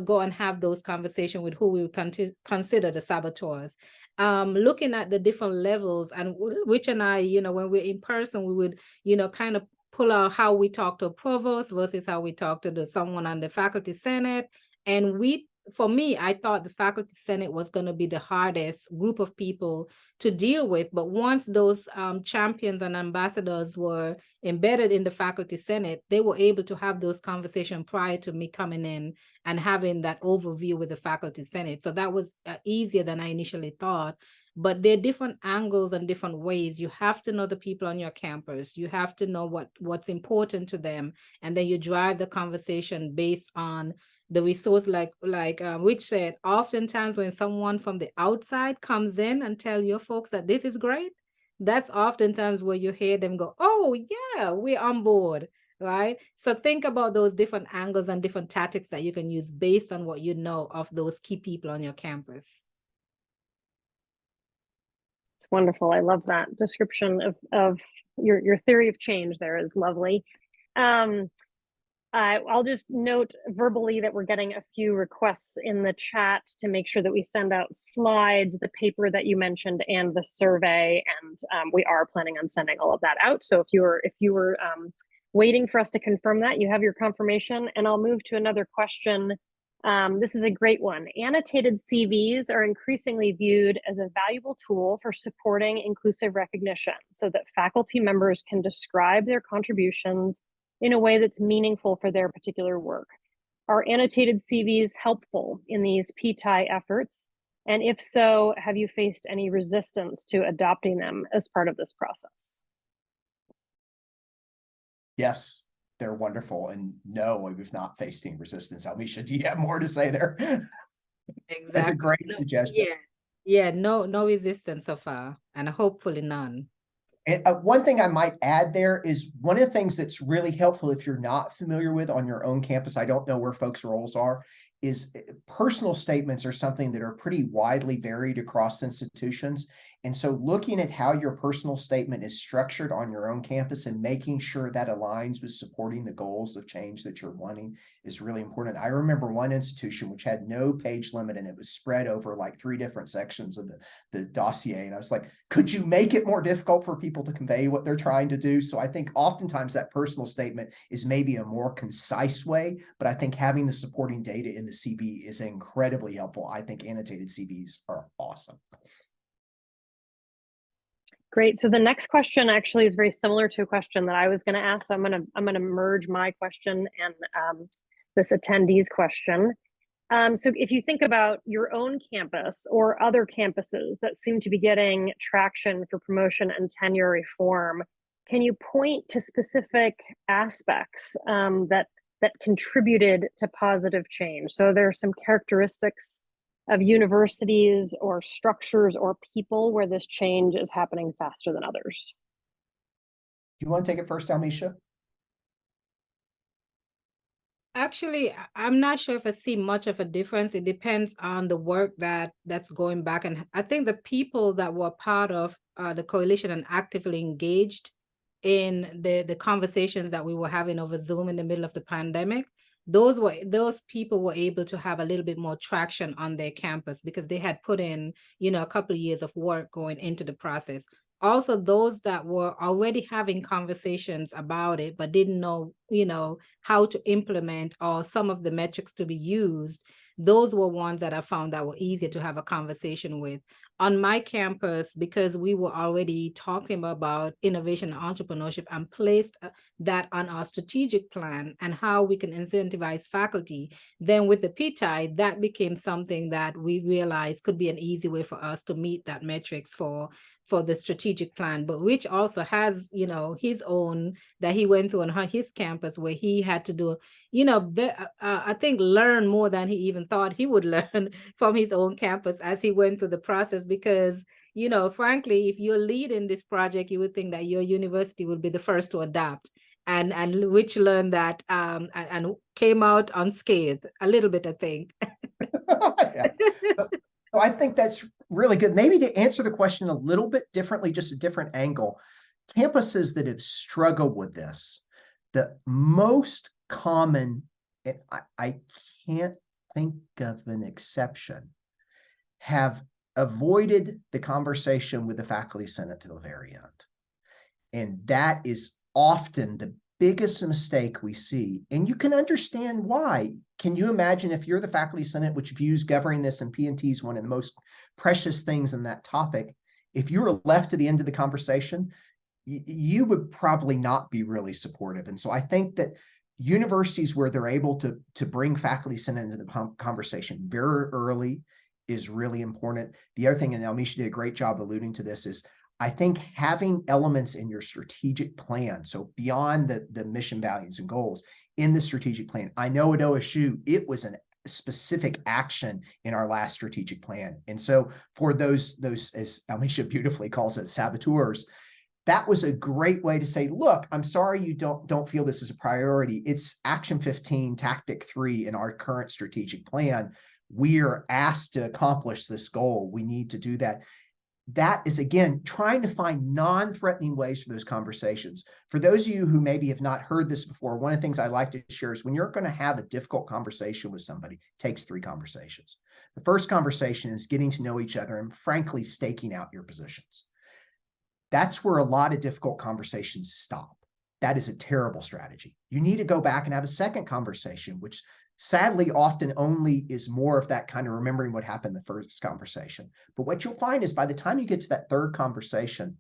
go and have those conversations with who we would consider the saboteurs. Looking at the different levels, and Rich and I, when we're in person, we would, kind of pull out how we talk to a provost versus how we talk to someone on the faculty senate. And for me, I thought the faculty senate was going to be the hardest group of people to deal with. But once those champions and ambassadors were embedded in the faculty senate, they were able to have those conversations prior to me coming in and having that overview with the faculty senate. So that was easier than I initially thought. But there are different angles and different ways. You have to know the people on your campus. You have to know what's important to them. And then you drive the conversation based on the resource, like Rich said. Oftentimes when someone from the outside comes in and tell your folks that this is great, that's oftentimes where you hear them go, oh yeah, we're on board, right? So think about those different angles and different tactics that you can use based on what you know of those key people on your campus. It's wonderful. I love that description of your theory of change. There is lovely. I'll just note verbally that we're getting a few requests in the chat to make sure that we send out slides, the paper that you mentioned, and the survey. And we are planning on sending all of that out. So if you were waiting for us to confirm that, you have your confirmation. And I'll move to another question. This is a great one. Annotated CVs are increasingly viewed as a valuable tool for supporting inclusive recognition so that faculty members can describe their contributions in a way that's meaningful for their particular work. Are annotated CVs helpful in these PTI efforts? And if so, have you faced any resistance to adopting them as part of this process? Yes, they're wonderful. And no, we've not faced any resistance. Almisha, do you have more to say there? Exactly. That's a great suggestion. Yeah, no resistance so far, and hopefully none. And one thing I might add there is one of the things that's really helpful if you're not familiar with on your own campus, I don't know where folks' roles are, is personal statements are something that are pretty widely varied across institutions. And so looking at how your personal statement is structured on your own campus and making sure that aligns with supporting the goals of change that you're wanting is really important. I remember one institution which had no page limit and it was spread over like 3 different sections of the dossier. And I was like, could you make it more difficult for people to convey what they're trying to do? So I think oftentimes that personal statement is maybe a more concise way, but I think having the supporting data in the CV is incredibly helpful. I think annotated CVs are awesome. Great. So the next question actually is very similar to a question that I was going to ask. So I'm gonna merge my question and this attendee's question. So if you think about your own campus or other campuses that seem to be getting traction for promotion and tenure reform, can you point to specific aspects that contributed to positive change? So there are some characteristics of universities or structures or people where this change is happening faster than others. Do you want to take it first, Almisha? Actually, I'm not sure if I see much of a difference. It depends on the work that's going back. And I think the people that were part of the coalition and actively engaged in the conversations that we were having over Zoom in the middle of the pandemic, those people were able to have a little bit more traction on their campus because they had put in, a couple of years of work going into the process. Also, those that were already having conversations about it, but didn't know, how to implement or some of the metrics to be used, those were ones that I found that were easier to have a conversation with. On my campus, because we were already talking about innovation and entrepreneurship and placed that on our strategic plan and how we can incentivize faculty, then with the PTI, that became something that we realized could be an easy way for us to meet that metrics for the strategic plan. But Rich also has, his own that he went through on his campus where he had to do, I think learn more than he even thought he would learn from his own campus as he went through the process. Because, frankly, if you're leading this project, you would think that your university would be the first to adapt. and which learned that and came out unscathed a little bit, I think. Yeah. So I think that's really good. Maybe to answer the question a little bit differently, just a different angle, campuses that have struggled with this, the most common, and I can't think of an exception, have avoided the conversation with the faculty senate to the very end. And that is often the biggest mistake we see. And you can understand why. Can you imagine if you're the faculty senate, which views governing this and P&T is one of the most precious things in that topic, if you were left to the end of the conversation, you would probably not be really supportive. And so I think that universities where they're able to bring faculty senate into the conversation very early is really important. The other thing, and Almisha did a great job alluding to this, is I think having elements in your strategic plan, so beyond the mission, values, and goals in the strategic plan. I know at OSU, it was a specific action in our last strategic plan. And so for those, as Almisha beautifully calls it, saboteurs, that was a great way to say, look, I'm sorry you don't feel this is a priority. It's action 15, tactic 3 in our current strategic plan. We are asked to accomplish this goal. We need to do that. That is, again, trying to find non-threatening ways for those conversations. For those of you who maybe have not heard this before, one of the things I like to share is when you're going to have a difficult conversation with somebody, it takes 3 conversations. The first conversation is getting to know each other and frankly staking out your positions. That's where a lot of difficult conversations stop. That is a terrible strategy. You need to go back and have a second conversation, which sadly often only is more of that kind of remembering what happened in the first conversation. But what you'll find is by the time you get to that third conversation,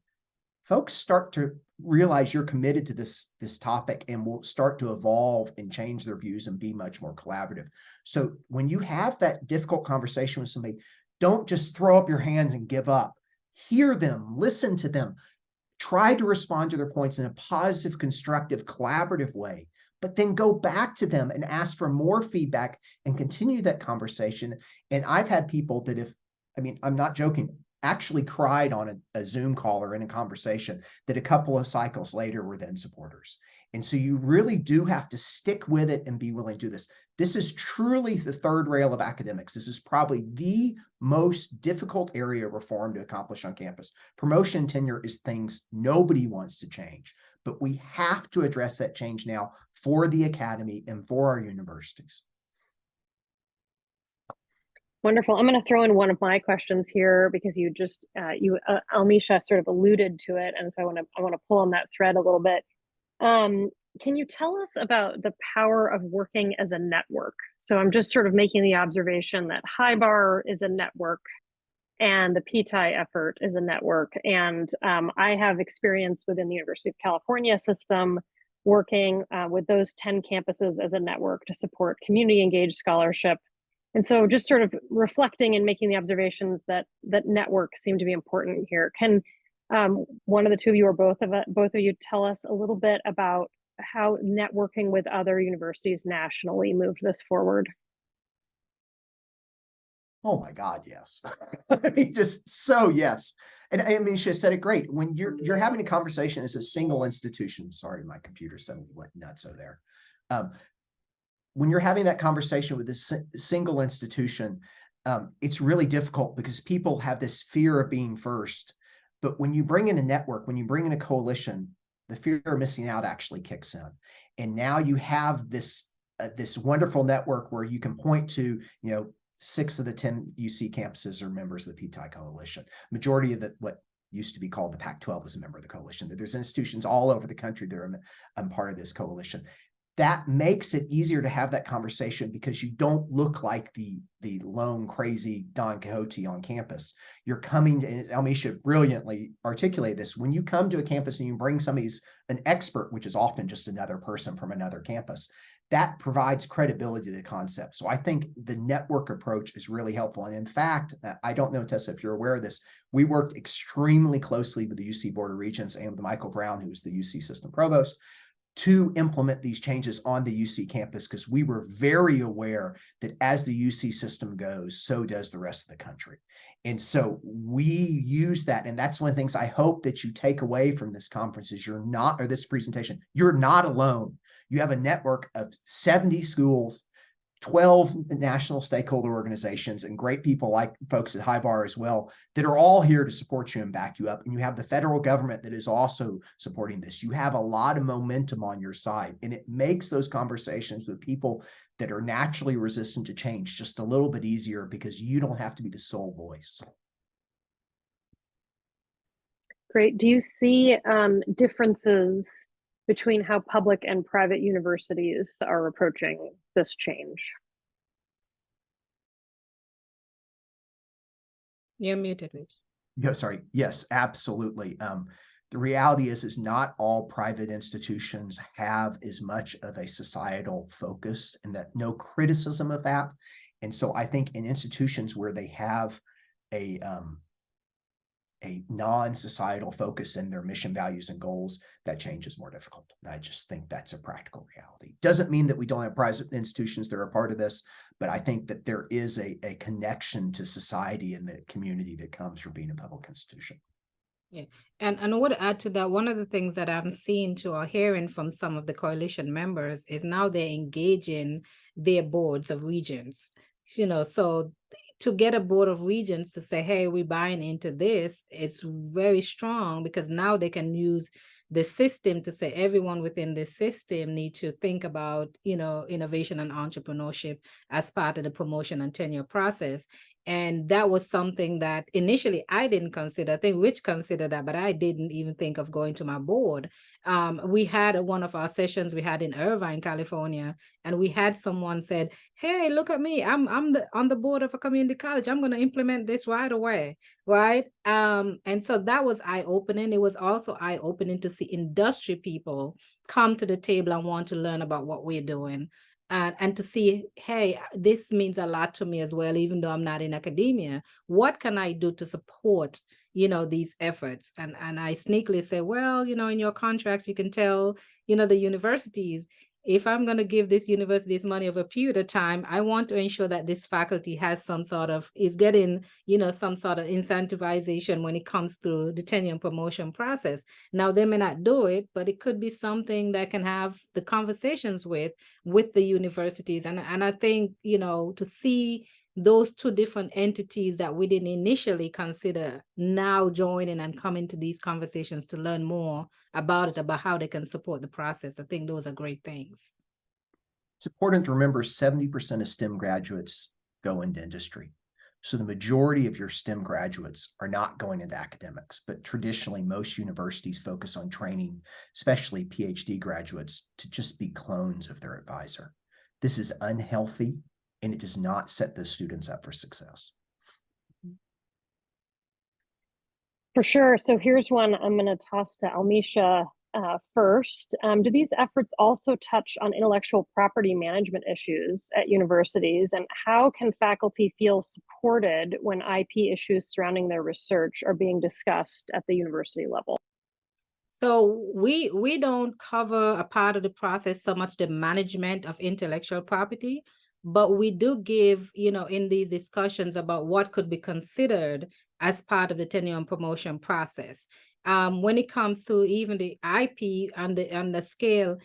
folks start to realize you're committed to this topic and will start to evolve and change their views and be much more collaborative. So when you have that difficult conversation with somebody, don't just throw up your hands and give up. Hear them, listen to them, try to respond to their points in a positive, constructive, collaborative way, but then go back to them and ask for more feedback and continue that conversation. And I've had people that I'm not joking, actually cried on a Zoom call or in a conversation that a couple of cycles later were then supporters. And so you really do have to stick with it and be willing to do this. This is truly the third rail of academics. This is probably the most difficult area of reform to accomplish on campus. Promotion and tenure is things nobody wants to change, but we have to address that change now for the academy and for our universities. Wonderful. I'm going to throw in one of my questions here because you just, Almisha sort of alluded to it. And so I want to pull on that thread a little bit. Can you tell us about the power of working as a network? So I'm just sort of making the observation that HighBar is a network and the PTI effort is a network. And I have experience within the University of California system working with those 10 campuses as a network to support community engaged scholarship. And so just sort of reflecting and making the observations that networks seem to be important here. Can one of the two of you or both of you tell us a little bit about how networking with other universities nationally moved this forward? Oh my God, yes. I mean, just so yes. And I mean, she said it great. When you're having a conversation as a single institution, sorry, my computer suddenly went nuts over there. When you're having that conversation with this single institution, it's really difficult because people have this fear of being first. But when you bring in a network, when you bring in a coalition, the fear of missing out actually kicks in. And now you have this wonderful network where you can point to, 6 of the 10 UC campuses are members of the PTI coalition. Majority of what used to be called the Pac-12 was a member of the coalition. There's institutions all over the country that are part of this coalition. That makes it easier to have that conversation because you don't look like the lone crazy Don Quixote on campus. You're coming to, and Almisha brilliantly articulated this, when you come to a campus and you bring an expert, which is often just another person from another campus, that provides credibility to the concept. So I think the network approach is really helpful. And in fact, I don't know, Tessa, if you're aware of this, we worked extremely closely with the UC Board of Regents and with Michael Brown, who's the UC System Provost. to implement these changes on the UC campus, because we were very aware that as the UC system goes, so does the rest of the country. And so we use that. And that's one of the things I hope that you take away from this conference is you're not, or this presentation, you're not alone. You have a network of 70 schools, 12 national stakeholder organizations, and great people like folks at HighBar as well that are all here to support you and back you up. And you have the federal government that is also supporting this. You have a lot of momentum on your side, and it makes those conversations with people that are naturally resistant to change just a little bit easier because you don't have to be the sole voice. Great. Do you see differences between how public and private universities are approaching this change? You're muted, Rich. No, sorry. Yes, absolutely. The reality is not all private institutions have as much of a societal focus, and that no criticism of that. And so I think in institutions where they have a non-societal focus in their mission, values, and goals, that change is more difficult. I just think that's a practical reality. Doesn't mean that we don't have private institutions that are a part of this, but I think that there is a connection to society and the community that comes from being a public institution. Yeah, and I would add to that, one of the things that I'm seeing to or hearing from some of the coalition members is now they're engaging their boards of regions, so to get a board of regents to say, hey, we're buying into this, is very strong, because now they can use the system to say everyone within the system need to think about, innovation and entrepreneurship as part of the promotion and tenure process. And that was something that initially I didn't consider. I think Rich considered that, but I didn't even think of going to my board. We had one of our sessions we had in Irvine, California, and we had someone said, hey, look at me, I'm on the board of a community college. I'm going to implement this right away, right? And so that was eye-opening. It was also eye-opening to see industry people come to the table and want to learn about what we're doing. And to see, hey, this means a lot to me as well, even though I'm not in academia. What can I do to support, these efforts? And I sneakily say, well, in your contracts, you can tell, the universities, if I'm going to give this university this money over a period of time, I want to ensure that this faculty has is getting, some sort of incentivization when it comes through the tenure and promotion process. Now, they may not do it, but it could be something that can have the conversations with the universities. And I think, to see those two different entities that we didn't initially consider now joining and coming to these conversations to learn more about how they can support the process. I think those are great things. It's important to remember 70% of STEM graduates go into industry. So the majority of your STEM graduates are not going into academics, but traditionally most universities focus on training, especially PhD graduates, to just be clones of their advisor. This is unhealthy, and it does not set those students up for success. For sure. So here's one I'm going to toss to Almisha first. Do these efforts also touch on intellectual property management issues at universities? And how can faculty feel supported when IP issues surrounding their research are being discussed at the university level? So we don't cover a part of the process so much the management of intellectual property, but we do give, in these discussions about what could be considered as part of the tenure and promotion process. When it comes to even the IP and the scale,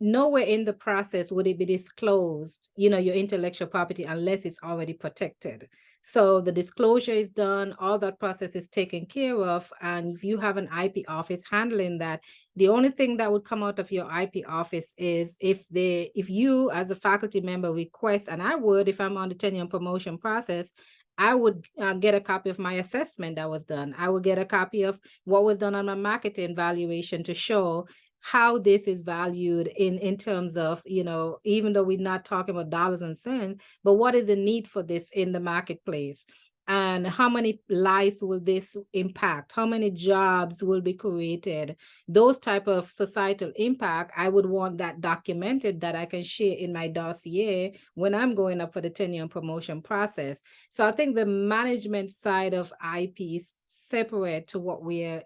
nowhere in the process would it be disclosed, your intellectual property, unless it's already protected. So the disclosure is done, all that process is taken care of. And if you have an IP office handling that, the only thing that would come out of your IP office is if you as a faculty member request, and I would, if I'm on the tenure and promotion process, I would get a copy of my assessment that was done. I would get a copy of what was done on my marketing valuation to show how this is valued in terms of, even though we're not talking about dollars and cents, but what is the need for this in the marketplace? And how many lives will this impact? How many jobs will be created? Those type of societal impact, I would want that documented that I can share in my dossier when I'm going up for the tenure and promotion process. So I think the management side of IP is separate to what we're,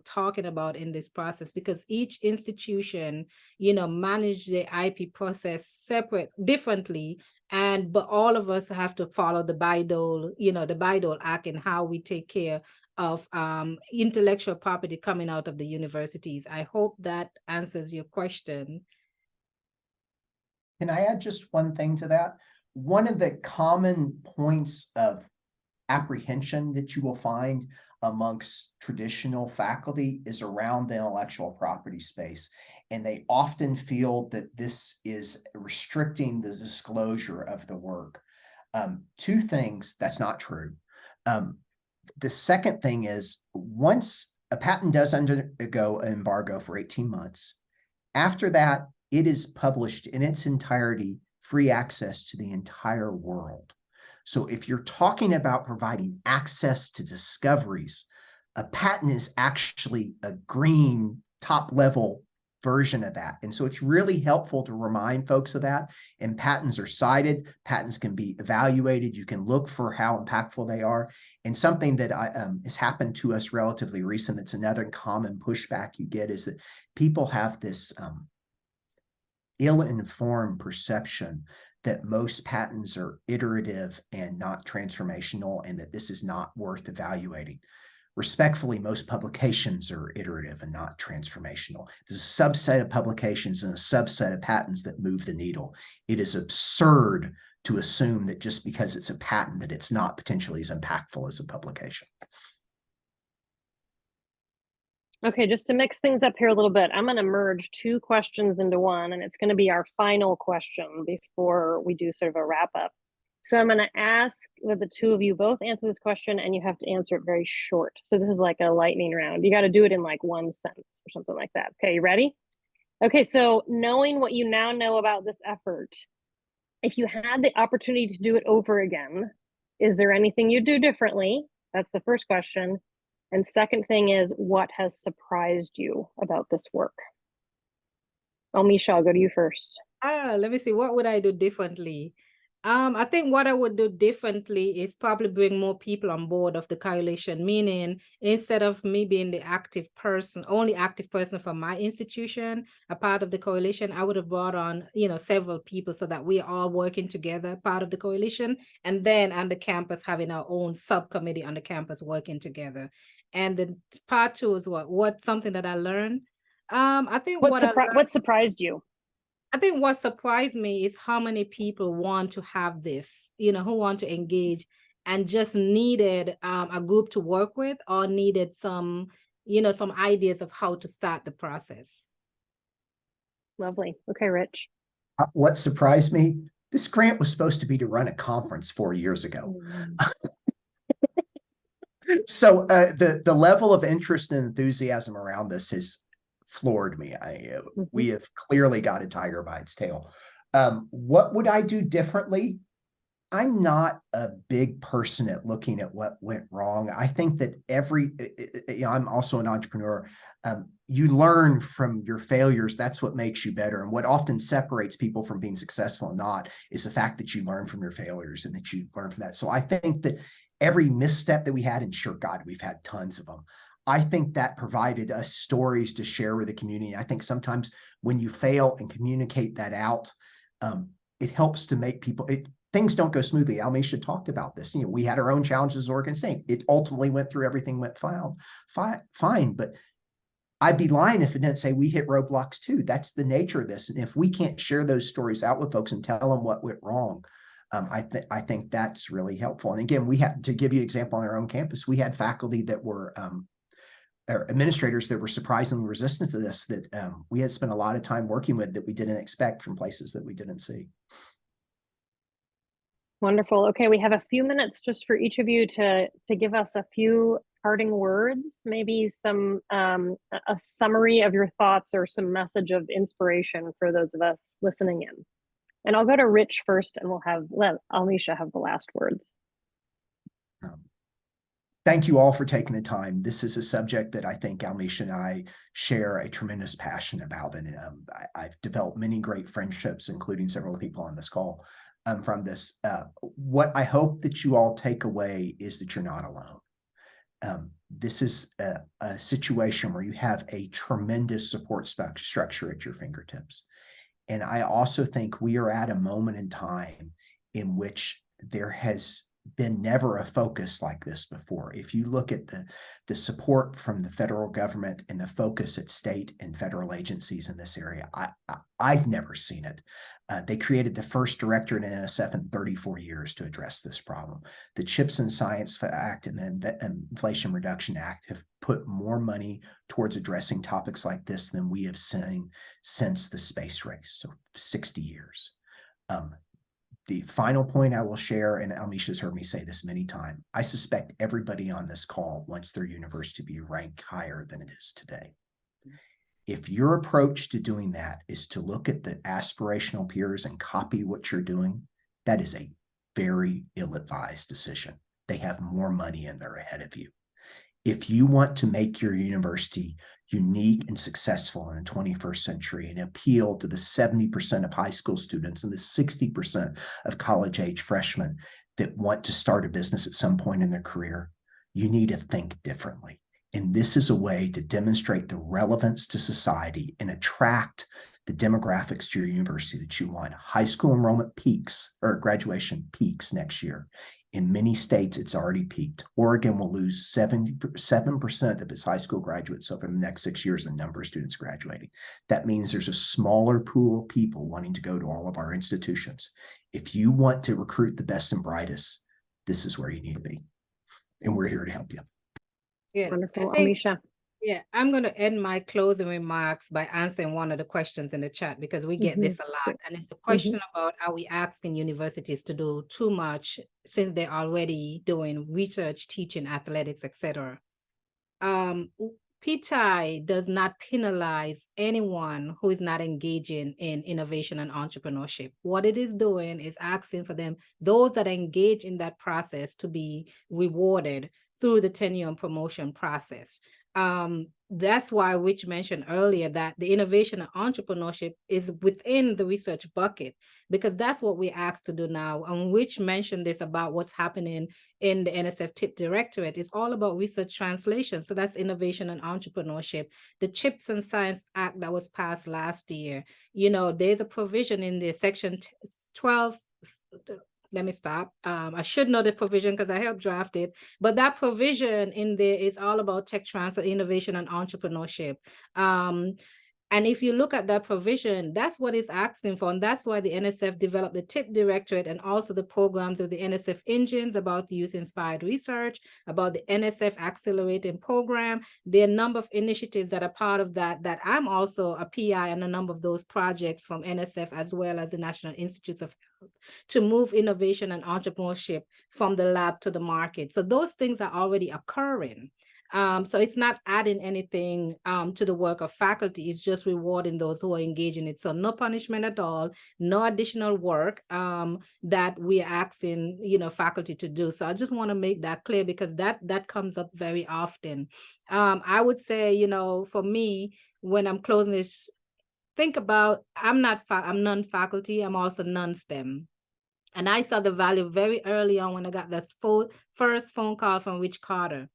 talking about in this process, because each institution, manage the IP process separate, differently. But all of us have to follow the Bayh-Dole Act and how we take care of intellectual property coming out of the universities. I hope that answers your question. Can I add just one thing to that? One of the common points of apprehension that you will find amongst traditional faculty is around the intellectual property space. And they often feel that this is restricting the disclosure of the work. Two things, that's not true. The second thing is, once a patent does undergo an embargo for 18 months, after that, it is published in its entirety, free access to the entire world. So if you're talking about providing access to discoveries, a patent is actually a green top level version of that. And so it's really helpful to remind folks of that. And patents are cited, patents can be evaluated. You can look for how impactful they are. And something that has happened to us relatively recent, that's another common pushback you get, is that people have this ill-informed perception that most patents are iterative and not transformational, and that this is not worth evaluating. Respectfully, most publications are iterative and not transformational. There's a subset of publications and a subset of patents that move the needle. It is absurd to assume that just because it's a patent that it's not potentially as impactful as a publication. Okay, just to mix things up here a little bit, I'm going to merge two questions into one, and it's going to be our final question before we do sort of a wrap up. So I'm going to ask that the two of you both answer this question, and you have to answer it very short. So this is like a lightning round. You got to do it in like one sentence or something like that. Okay, you ready? Okay, so knowing what you now know about this effort, if you had the opportunity to do it over again, is there anything you'd do differently? That's the first question. And second thing is, what has surprised you about this work? Almisha, I'll go to you first. Let me see. What would I do differently? I think what I would do differently is probably bring more people on board of the coalition, meaning instead of me being the only active person from my institution, a part of the coalition, I would have brought on, several people so that we are all working together, part of the coalition, and then on the campus having our own subcommittee on the campus working together. And then part two is what's something that I learned. I think what surprised you? I think what surprised me is how many people want to have this, who want to engage and just needed a group to work with, or needed some ideas of how to start the process. Lovely. Okay, Rich. What surprised me, this grant was supposed to be to run a conference 4 years ago. So the level of interest and enthusiasm around this has floored me. We have clearly got a tiger by its tail. What would I do differently? I'm not a big person at looking at what went wrong. I think that I'm also an entrepreneur. You learn from your failures. That's what makes you better. And what often separates people from being successful and not is the fact that you learn from your failures and that you learn from that. So I think that every misstep that we had, and sure, God, we've had tons of them, I think that provided us stories to share with the community. I think sometimes when you fail and communicate that out, it helps to make people, things don't go smoothly. Almisha talked about this. We had our own challenges as an organization. It ultimately went through, everything went fine. But I'd be lying if it didn't say we hit roadblocks too. That's the nature of this. And if we can't share those stories out with folks and tell them what went wrong, I think that's really helpful. And again, we had, to give you an example, on our own campus, we had faculty that were administrators that were surprisingly resistant to this, that we had spent a lot of time working with, that we didn't expect from places that we didn't see. Wonderful. Okay, we have a few minutes just for each of you to give us a few parting words, maybe some a summary of your thoughts or some message of inspiration for those of us listening in. And I'll go to Rich first, and let Almisha have the last words. Thank you all for taking the time. This is a subject that I think Almisha and I share a tremendous passion about, and I've developed many great friendships, including several people on this call, from this. What I hope that you all take away is that you're not alone. This is a situation where you have a tremendous support structure at your fingertips. And I also think we are at a moment in time in which there has been never a focus like this before. If you look at the support from the federal government and the focus at state and federal agencies in this area, I've never seen it. They created the first directorate in NSF in 34 years to address this problem. The CHIPS and Science Act and the Inflation Reduction Act have put more money towards addressing topics like this than we have seen since the space race, so 60 years. The final point I will share, and Almisha's heard me say this many times, I suspect everybody on this call wants their university to be ranked higher than it is today. If your approach to doing that is to look at the aspirational peers and copy what you're doing, that is a very ill-advised decision. They have more money and they're ahead of you. If you want to make your university unique and successful in the 21st century and appeal to the 70% of high school students and the 60% of college-age freshmen that want to start a business at some point in their career, you need to think differently. And this is a way to demonstrate the relevance to society and attract the demographics to your university that you want. High school enrollment peaks, or graduation peaks next year. In many states, it's already peaked. Oregon will lose 7% of its high school graduates over the next 6 years, the number of students graduating. That means there's a smaller pool of people wanting to go to all of our institutions. If you want to recruit the best and brightest, this is where you need to be. And we're here to help you. Yeah, Wonderful, I think- Almisha. Yeah, I'm going to end my closing remarks by answering one of the questions in the chat, because we get this a lot. And it's a question about, are we asking universities to do too much since they're already doing research, teaching, athletics, etc. PTI does not penalize anyone who is not engaging in innovation and entrepreneurship. What it is doing is asking for them, those that engage in that process, to be rewarded through the tenure and promotion process. That's why Rich mentioned earlier that the innovation and entrepreneurship is within the research bucket, because that's what we're asked to do now. And Rich mentioned this about what's happening in the NSF TIP Directorate. It's all about research translation. So that's innovation and entrepreneurship. The CHIPS and Science Act that was passed last year, there's a provision in the section 12. Let me stop. I should know the provision because I helped draft it, but that provision in there is all about tech transfer, innovation, and entrepreneurship. And if you look at that provision, that's what it's asking for. And that's why the NSF developed the TIP Directorate and also the programs of the NSF engines about the youth-inspired research, about the NSF Accelerating Program. There are a number of initiatives that are part of that I'm also a PI on a number of those projects from NSF as well as the National Institutes of Health to move innovation and entrepreneurship from the lab to the market. So those things are already occurring. So it's not adding anything to the work of faculty. It's just rewarding those who are engaged in it. So no punishment at all, no additional work that we are asking, faculty to do. So I just want to make that clear, because that comes up very often. I would say, for me, when I'm closing this, think about, I'm non-faculty, I'm also non-STEM. And I saw the value very early on when I got this first phone call from Rich Carter.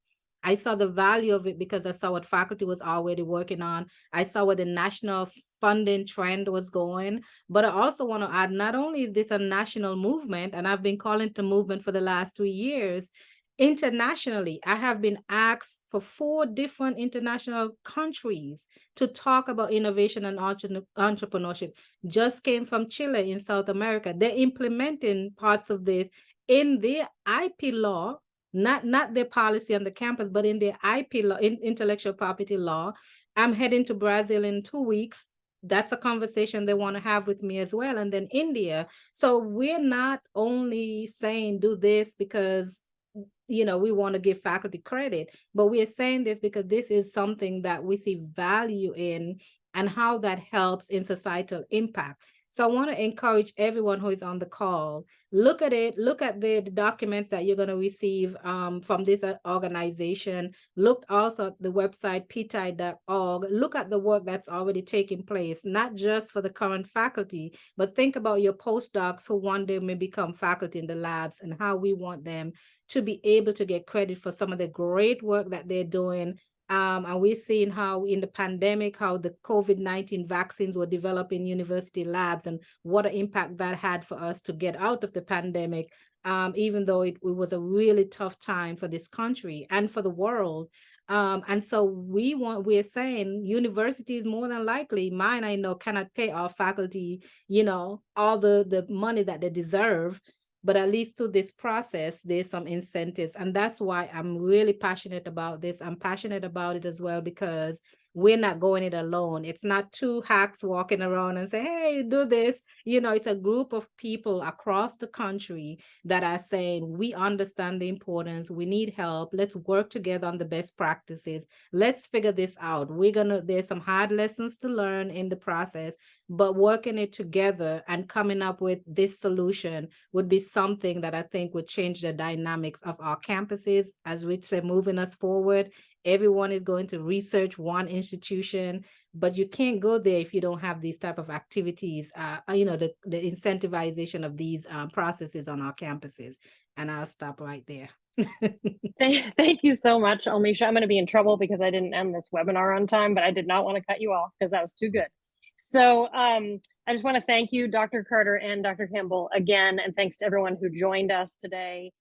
I saw the value of it because I saw what faculty was already working on. I saw where the national funding trend was going. But I also want to add, not only is this a national movement, and I've been calling it a movement for the last 3 years, internationally, I have been asked for 4 different international countries to talk about innovation and entrepreneurship. Just came from Chile in South America. They're implementing parts of this in their IP law, not their policy on the campus, but in their IP law, in intellectual property law. I'm heading to Brazil in 2 weeks. That's a conversation they want to have with me as well. And then India. So we're not only saying do this because we want to give faculty credit, but we are saying this because this is something that we see value in and how that helps in societal impact. So I want to encourage everyone who is on the call, look at it, look at the documents that you're going to receive from this organization. Look also at the website pti.org. Look at the work that's already taking place, not just for the current faculty, but think about your postdocs who one day may become faculty in the labs and how we want them to be able to get credit for some of the great work that they're doing. And we're seeing how in the pandemic, how the COVID-19 vaccines were developed in university labs and what an impact that had for us to get out of the pandemic, even though it was a really tough time for this country and for the world. And so we're saying universities more than likely, mine I know, cannot pay our faculty, all the money that they deserve. But at least through this process, there's some incentives. And that's why I'm really passionate about this. I'm passionate about it as well, because we're not going it alone. It's not two hacks walking around and say, hey, do this. It's a group of people across the country that are saying, we understand the importance. We need help. Let's work together on the best practices. Let's figure this out. There's some hard lessons to learn in the process, but working it together and coming up with this solution would be something that I think would change the dynamics of our campuses, as we say, moving us forward. Everyone is going to research one institution, but you can't go there if you don't have these type of activities, the incentivization of these processes on our campuses. And I'll stop right there. Thank you so much, Almisha. I'm going to be in trouble because I didn't end this webinar on time, but I did not want to cut you off because that was too good. So I just want to thank you, Dr. Carter and Dr. Campbell, again, and thanks to everyone who joined us today.